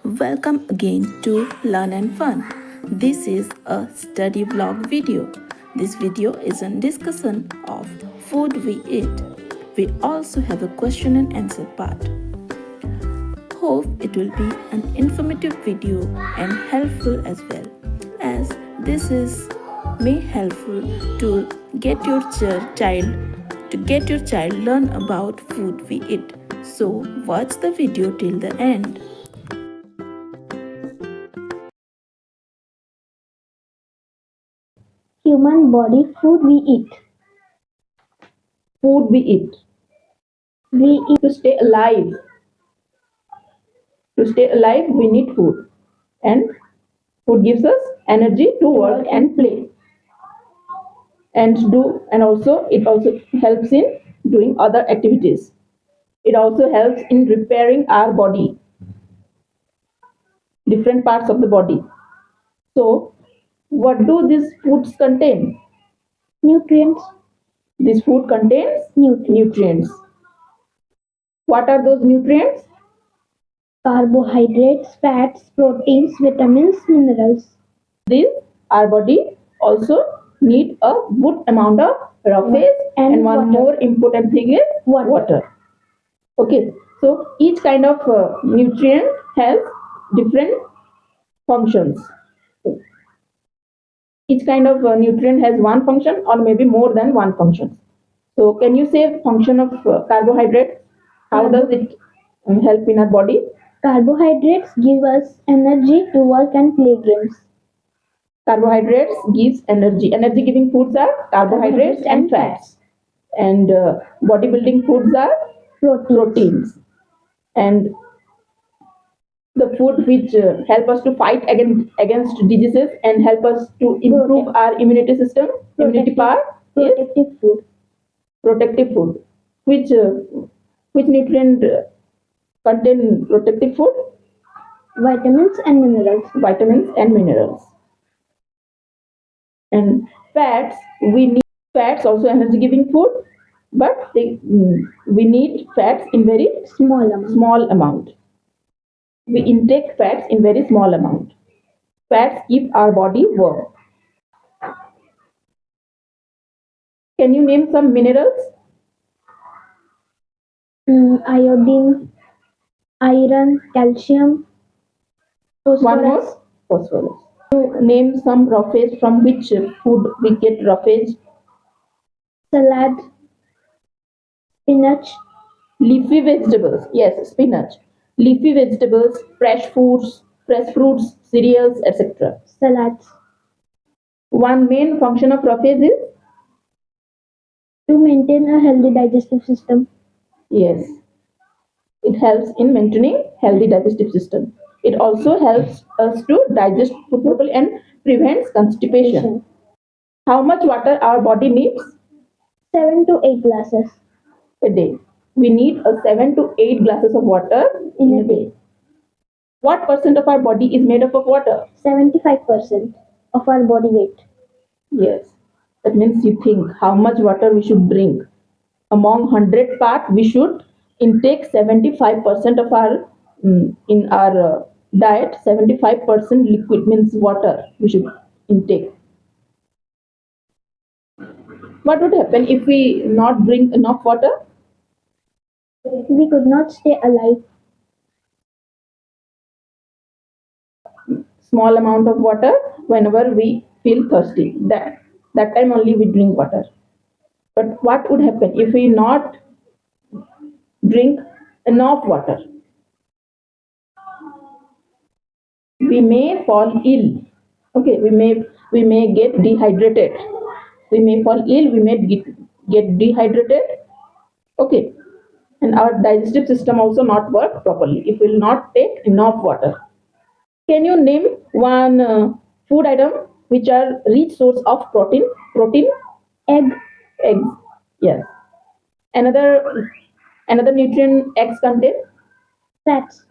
Welcome again to Learn and Fun. This is a study vlog video. This video is a discussion of food we eat. We also have a question and answer part. Hope it will be an informative video and helpful as well, as this is may helpful to get your child learn about food we eat. So watch the video till the end. Human body food we eat. Food we eat We eat to stay alive. To stay alive, we need food, and food gives us energy to work and play, and also it also helps in doing other activities. It also helps in repairing our body, different parts of the body. So, what do these foods contain? nutrients. This food contains nutrients. What are those nutrients? Carbohydrates, fats, proteins, vitamins, minerals. This our body also need a good amount of raw phase, and one water. more important thing is water. Okay, so each kind of nutrient has different functions. Each kind of nutrient has one function or maybe more than one function. So can you say function of carbohydrate? How does it help in our body? Carbohydrates give us energy to work and play games. Carbohydrates gives energy. Energy giving foods are carbohydrates and fats, and bodybuilding foods are proteins, and the food which help us to fight against diseases and help us to improve our immunity system, immunity power is Protective food. protective food. Which nutrient contain protective food? Vitamins and minerals. Vitamins and minerals. And fats, we need fats also energy giving food, but we need fats in very Small amount. we intake fats in very small amount. Fats keep our body warm. Can you name some minerals? Iodine, iron, calcium, One more, phosphorus, phosphorus. You name some roughage. From which food we get roughage? salad, spinach, Leafy vegetables. Yes, spinach. Leafy vegetables, fresh fruits, cereals, etc. salads. One main function of roughage is To maintain a healthy digestive system. yes, it helps in maintaining healthy digestive system. It also helps us to digest food properly and prevents constipation. How much water our body needs 7 to 8 glasses. a day? We need a 7 to 8 glasses of water in a day. What percent of our body is made up of water? 75% of our body weight. Yes, that means you think how much water we should drink. Among 100 part, we should intake 75% of our in our diet. 75% liquid means water we should intake. What would happen if we not drink enough water? We could not stay alive. Small amount of water whenever we feel thirsty. That time only we drink water. But what would happen if we not drink enough water? We may fall ill. Okay, we may get dehydrated. We may fall ill. We may get dehydrated. Okay, and our digestive system also not work properly if we will not take enough water. Can you name one food item which are rich source of protein? Egg, Eggs. Yes. Another nutrient eggs contain? fats,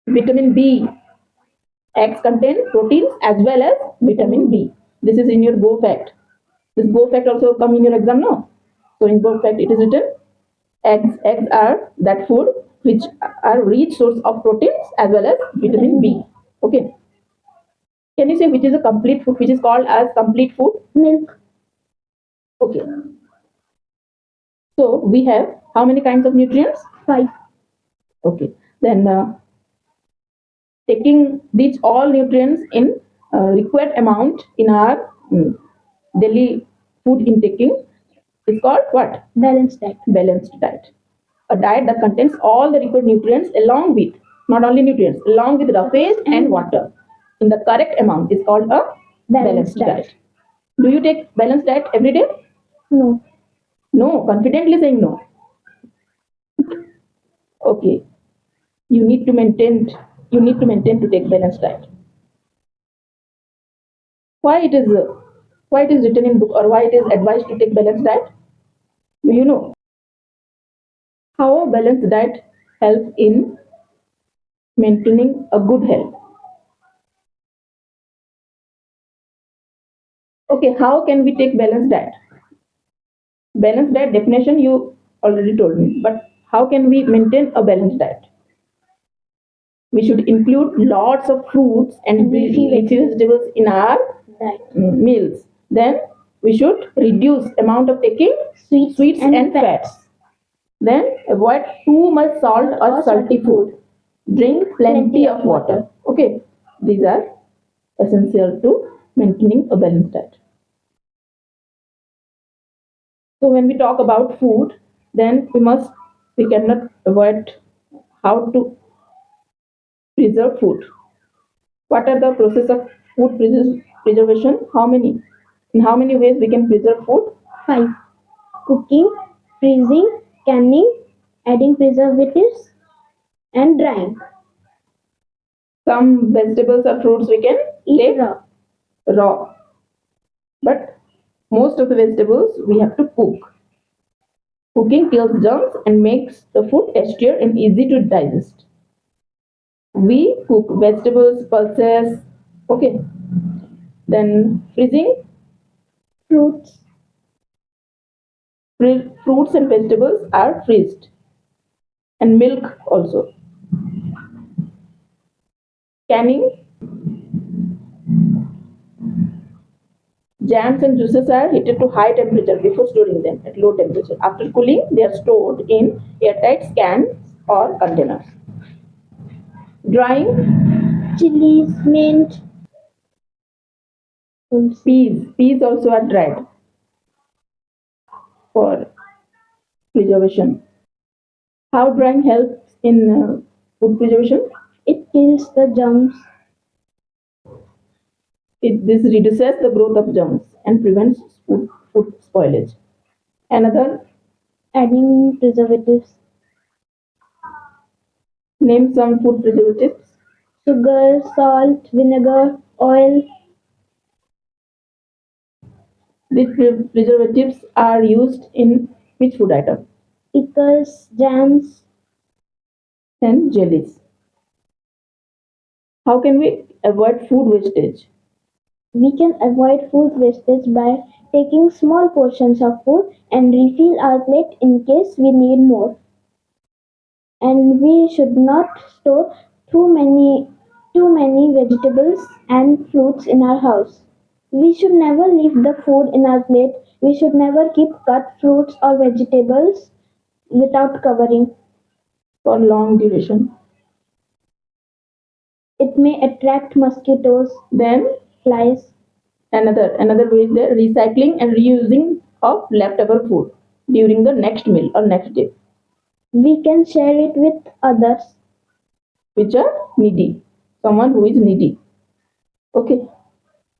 Vitamin B. Eggs contain proteins as well as vitamin B. This is in your Go fact. This Go fact also come in your exam, no? So in Go fact it is written eggs. Eggs are that food which are rich source of proteins as well as vitamin B. Okay. Can you say which is a complete food, which is called as complete food? Milk. Okay. So we have how many kinds of nutrients? 5. Okay. Then taking these all nutrients in required amount in our daily food intaking is called what? Balanced diet. Balanced diet. A diet that contains all the required nutrients along with, not only nutrients, along with surface and water in the correct amount is called a balanced diet. Do you take balanced diet every day? No. No, confidently saying no. Okay. You need to maintain to take balanced diet. Why it is written in book or why it is advised to take balanced diet? Do you know how a balanced diet helps in maintaining a good health? Okay, how can we take balanced diet? Balanced diet definition you already told me, but how can we maintain a balanced diet? We should include lots of fruits and leafy vegetables in our Diet. meals. Then we should reduce amount of taking sweets and fats. Then avoid too much salt or salty food. Drink plenty of water. Okay, these are essential to maintaining a balanced diet. So when we talk about food, then we cannot avoid how to preserve food. What are the process of food preservation? In how many ways we can preserve food? 5. Cooking, freezing, canning, adding preservatives, and drying. Some vegetables or fruits we can Eat take raw, but most of the vegetables we have to cook. Cooking kills germs and makes the food tastier and easy to digest. We cook vegetables, pulses, okay. Then freezing, Fruits. fruits and vegetables are freezed, and milk also. Canning, jams and juices are heated to high temperature before storing them at low temperature. After cooling, they are stored in airtight cans or containers. Drying, Chilies, mint. peas also are dried for preservation. How drying helps in food preservation? It kills the germs. This reduces the growth of germs and prevents food spoilage. Another, Adding preservatives. name some food preservatives. Sugar, salt, vinegar, oil. These preservatives are used in which food item? Pickles, jams. And jellies. How can we avoid food wastage? We can avoid food wastage by taking small portions of food and refill our plate in case we need more. And we should not store too many vegetables and fruits in our house. We should never leave the food in our plate. We should never keep cut fruits or vegetables without covering. For long duration. It may attract mosquitoes, Then flies. another way is the recycling and reusing of leftover food during the next meal or next day, We can share it with others. which are needy. Someone who is needy. Okay.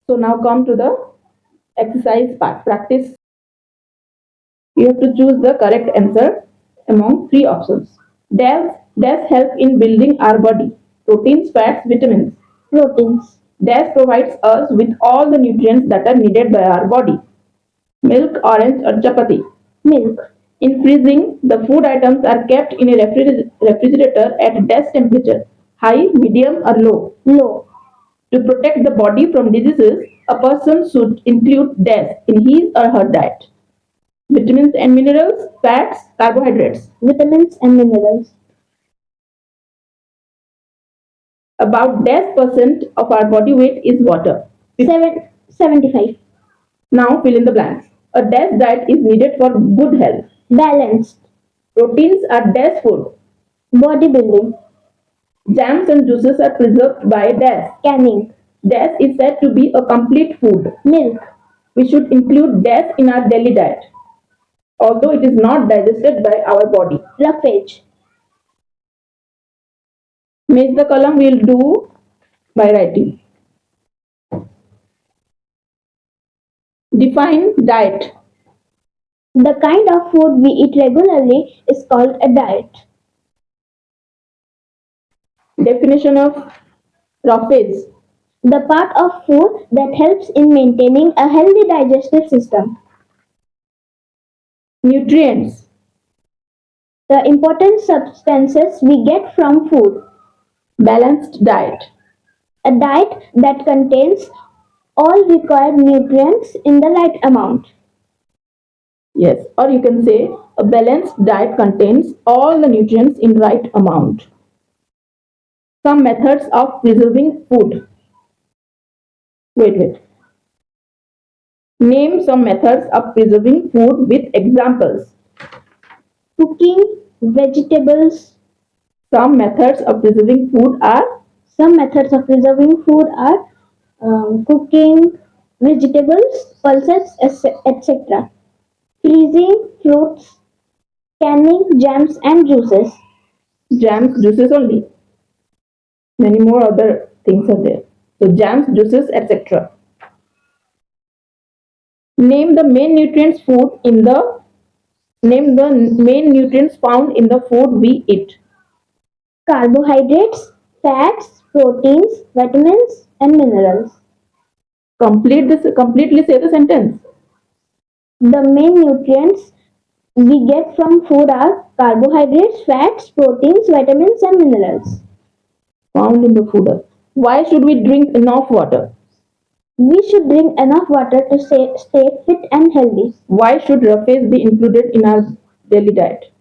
So now come to the exercise part. Practice. You have to choose the correct answer among three options. Does help in building our body. Proteins, fats, vitamins. Proteins. Dash provides us with all the nutrients that are needed by our body. Milk, orange, or chapati. Milk. In freezing, the food items are kept in a refrigerator at desk temperature, high, medium, or low. Low. To protect the body from diseases, a person should include dash in his or her diet. Vitamins and minerals, fats, carbohydrates. Vitamins and minerals. About dash percent of our body weight is water. 75. Now fill in the blanks. A dash diet is needed for good health. Balanced. Proteins are dash food. Bodybuilding. Jams and juices are preserved by dash. Canning. Dash is said to be a complete food. Milk. We should include dash in our daily diet, although it is not digested by our body. Roughage. Match the column we'll do by writing. Define diet. The kind of food we eat regularly is called a diet. Definition of roughage. The part of food that helps in maintaining a healthy digestive system. Nutrients. The important substances we get from food. Balanced diet. A diet that contains all required nutrients in the right amount. Yes, or you can say a balanced diet contains all the nutrients in right amount. Some methods of preserving food. Wait. Name some methods of preserving food with examples. Cooking vegetables. Some methods of preserving food are Cooking vegetables, pulses, etc. Freezing fruits, canning jams and juices. jams, juices only. Many more other things are there. So jams, juices, etc. Name the main nutrients found in the food we eat. Carbohydrates, fats, proteins, vitamins and minerals. Completely say the sentence. The main nutrients we get from food are carbohydrates, fats, proteins, vitamins and minerals. Found in the food. Why should we drink enough water? We should drink enough water to stay fit and healthy. Why should roughage be included in our daily diet?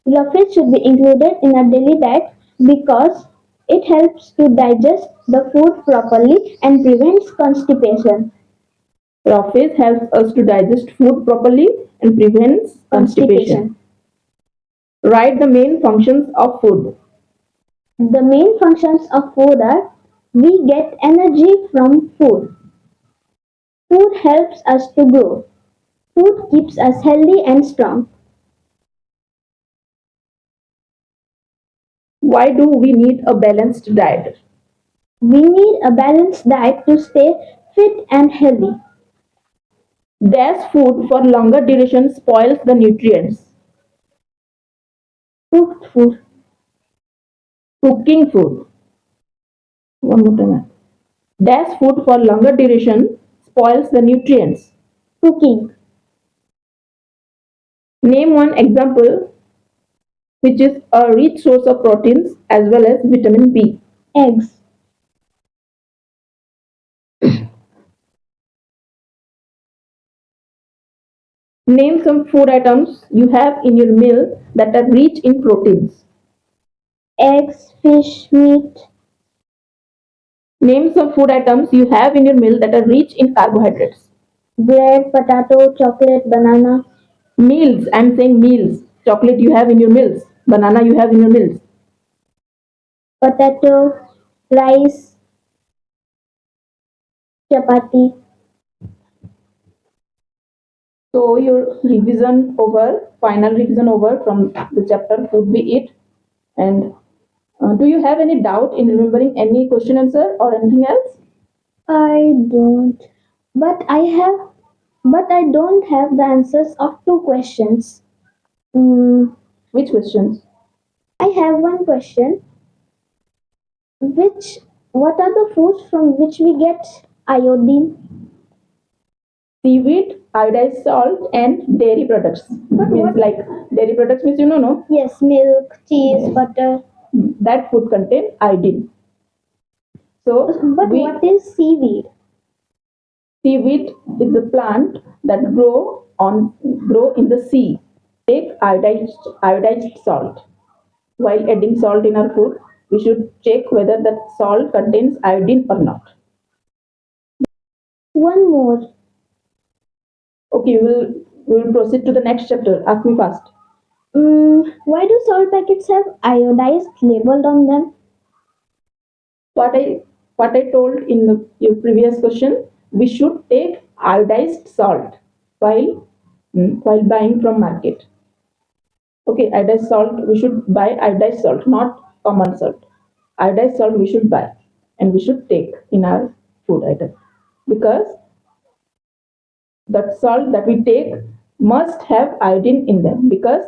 Roughage should be included in our daily diet because it helps to digest the food properly and prevents constipation. Roughage helps us to digest food properly and prevents constipation. Write the main functions of food. The main functions of food are: we get energy from food. Food helps us to grow. Food keeps us healthy and strong. Why do we need a balanced diet? We need a balanced diet to stay fit and healthy. Dash food for longer duration spoils the nutrients. Cooked food. Cooking food. One more time. Dash food for longer duration spoils the nutrients. Cooking. Name one example which is a rich source of proteins as well as vitamin B. Eggs. Name some food items you have in your meal that are rich in proteins. Eggs, fish, meat. Name some food items you have in your meal that are rich in carbohydrates. Bread, potato, chocolate, banana. Meals, I'm saying meals. Chocolate you have in your meals. Banana you have in your meals. Potato, rice, chapati. So your final revision over from the chapter food we eat. And do you have any doubt in remembering any question answer or anything else? I don't. But I don't have the answers of two questions. Which questions? I have one question. What are the foods from which we get iodine? Seaweed, iodized salt, and dairy products. Means like dairy products means no? Yes, milk, cheese, Yes. butter. That food contain iodine. So But what is seaweed? seaweed is a plant that grow in the sea. Take iodized salt. While adding salt in our food, we should check whether that salt contains iodine or not. One more. Okay, we'll proceed to the next chapter. Ask me fast. Why do salt packets have iodized labeled on them? What I told in your previous question, we should take iodized salt while buying from market. Okay, iodized salt, we should buy iodized salt, not common salt. Iodized salt we should buy and we should take in our food item, because the salt that we take must have iodine in them, because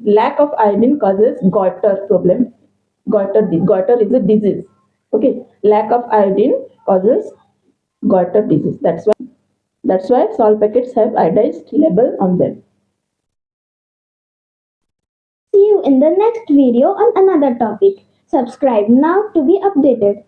lack of iodine causes goiter problem. Goiter is a disease. Okay, lack of iodine causes goiter disease. That's why salt packets have iodized label on them. See you in the next video on another topic. Subscribe now to be updated.